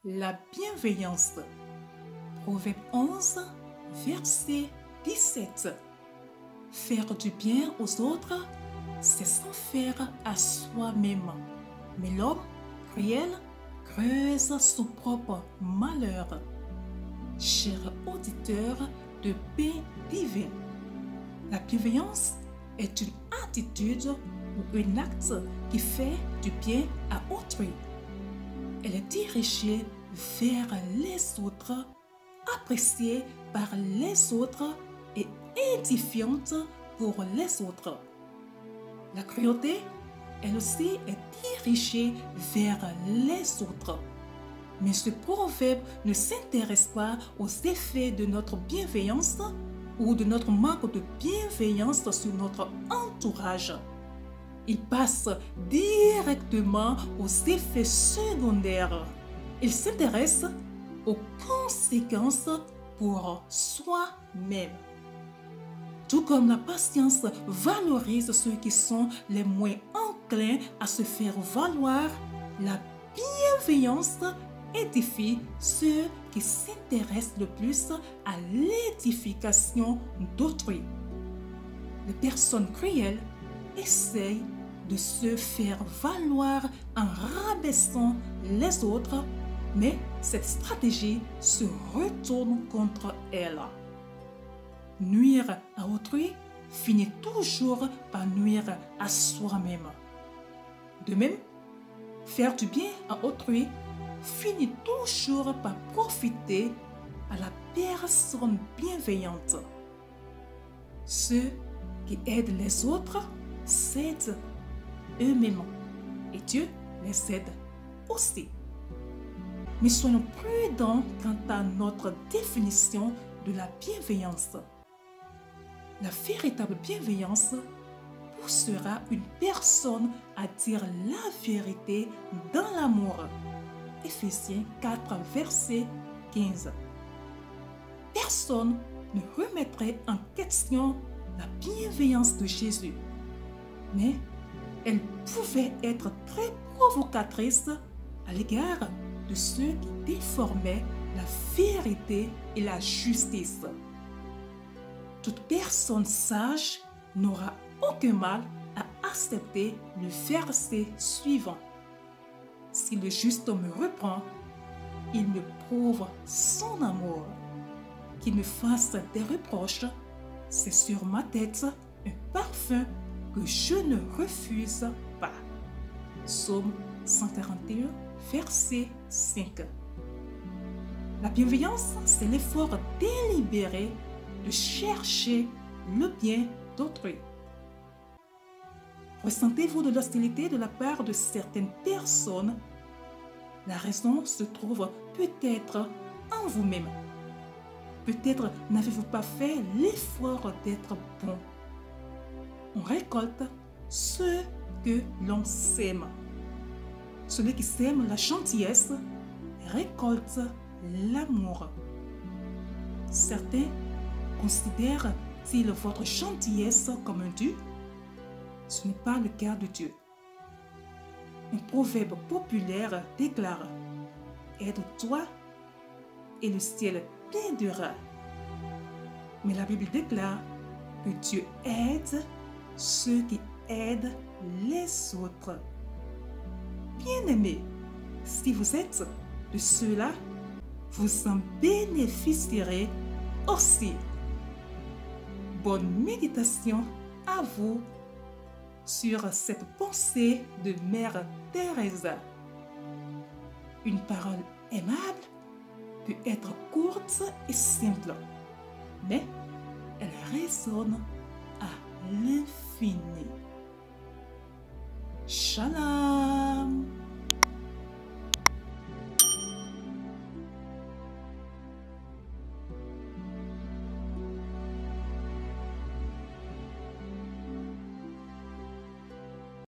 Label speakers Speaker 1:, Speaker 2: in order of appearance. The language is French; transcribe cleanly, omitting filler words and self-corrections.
Speaker 1: La bienveillance. Proverbe 11, verset 17. Faire du bien aux autres, c'est s'en faire à soi-même. Mais l'homme cruel creuse son propre malheur. Cher auditeur de paix divine, la bienveillance est une attitude ou un acte qui fait du bien à autrui. Elle est dirigée vers les autres, appréciée par les autres et édifiante pour les autres. La cruauté, elle aussi, est dirigée vers les autres. Mais ce proverbe ne s'intéresse pas aux effets de notre bienveillance ou de notre manque de bienveillance sur notre entourage. Il passe directement aux effets secondaires. Il s'intéresse aux conséquences pour soi-même. Tout comme la patience valorise ceux qui sont les moins enclins à se faire valoir, la bienveillance édifie ceux qui s'intéressent le plus à l'édification d'autrui. Les personnes cruelles essayent de se faire valoir en rabaissant les autres, mais cette stratégie se retourne contre elles. Nuire à autrui finit toujours par nuire à soi-même. De même, faire du bien à autrui finit toujours par profiter à la personne bienveillante. Ceux qui aident les autres s'aident eux-mêmes et Dieu les aide aussi. Mais soyons prudents quant à notre définition de la bienveillance. La véritable bienveillance poussera une personne à dire la vérité dans l'amour. Éphésiens 4, verset 15. Personne ne remettrait en question la bienveillance de Jésus, mais elle pouvait être très provocatrice à l'égard de ceux qui déformaient la vérité et la justice. Toute personne sage n'aura aucun mal à accepter le verset suivant. Si le juste me reprend, il me prouve son amour. Qu'il me fasse des reproches, c'est sur ma tête un parfum que je ne refuse pas. Psaume 141, verset 5. La bienveillance, c'est l'effort délibéré de chercher le bien d'autrui. Ressentez-vous de l'hostilité de la part de certaines personnes? La raison se trouve peut-être en vous-même. Peut-être n'avez-vous pas fait l'effort d'être bon. On récolte ce que l'on sème. Celui qui sème la gentillesse récolte l'amour. Certains considèrent-ils votre gentillesse comme un dû? Ce n'est pas le cas de Dieu. Un proverbe populaire déclare « Aide-toi et le ciel t'aidera ». Mais la Bible déclare que Dieu aide ceux qui aident les autres. Bien-aimés, si vous êtes de ceux-là, vous en bénéficierez aussi. Bonne méditation à vous sur cette pensée de Mère Teresa. Une parole aimable peut être courte et simple, mais elle résonne à l'infini. Shalom.